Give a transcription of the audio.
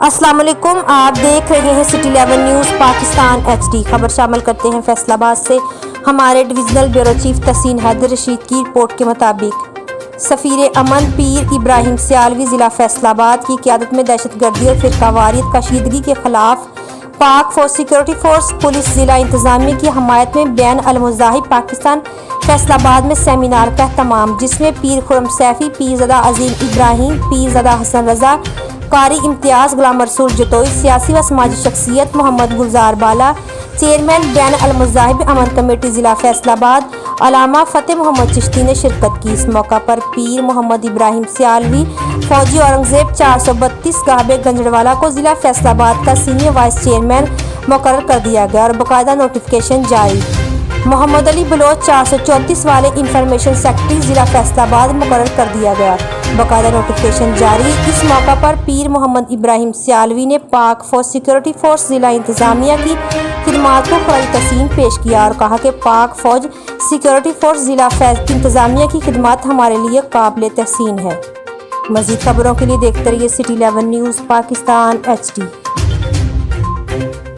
अस्सलाम वालेकुम, आप देख रहे हैं सिटी 11 न्यूज़ पाकिस्तान HD। खबर शामिल करते हैं फैसलाबाद से। हमारे डिविजनल ब्यूरो चीफ तहसीन हैदर रशीद की रिपोर्ट के मुताबिक सफीर अमन पीर इब्राहिम सियालवी ज़िला फैसलाबाद की क़यादत में दहशतगर्दी और फ़िरक़ावारियत कशीदगी के ख़िलाफ़ पाक फौज सिक्योरिटी फोर्स पुलिस ज़िला इंतज़ामिया की हमायत में बैन अल-मुज़ाहिब पाकिस्तान फैसलाबाद में सेमिनार का एहतमाम, जिसमें पीर खुर्रम सैफ़ी, पीरज़ादा अज़ीम इब्राहिम, पीरज़ादा हसन रज़ा, कारी इम्तियाज़, गुलाम रसूल जतोई, सियासी व समाजी शख्सियत मोहम्मद गुलजार बाला, चेयरमैन बैन अल-मुज़ाहिब अमन कमेटी ज़िला फैसलाबाद अलामा फ़तेह मोहम्मद चिश्ती ने शिरकत की। इस मौका पर पीर मोहम्मद इब्राहिम सियालवी फौजी औरंगज़ेब 432 गाहबे गंजड़वाला को ज़िला फैसलाबाद का सीनियर वाइस चेयरमैन मुकर्रर कर दिया गया और बाकायदा नोटिफिकेशन जारी। मोहम्मद अली बलोच 434 वाले इंफॉर्मेशन सेक्रेटरी ज़िला फैसलाबाद मुकर्रर कर दिया गया, बाकायदा नोटिफिकेशन जारी। इस मौका पर पीर मोहम्मद इब्राहिम सियालवी ने पाक फौज सिक्योरिटी फोर्स ज़िला इंतज़ामिया की खिदमात को खराज तहसीन पेश किया और कहा कि पाक फौज सिक्योरिटी फोर्स ज़िला इंतज़ामिया की खिदमात हमारे लिए काबिल तहसीन है। मज़ीद खबरों के लिए देखते रहिए सिटी 11 न्यूज़ पाकिस्तान HD।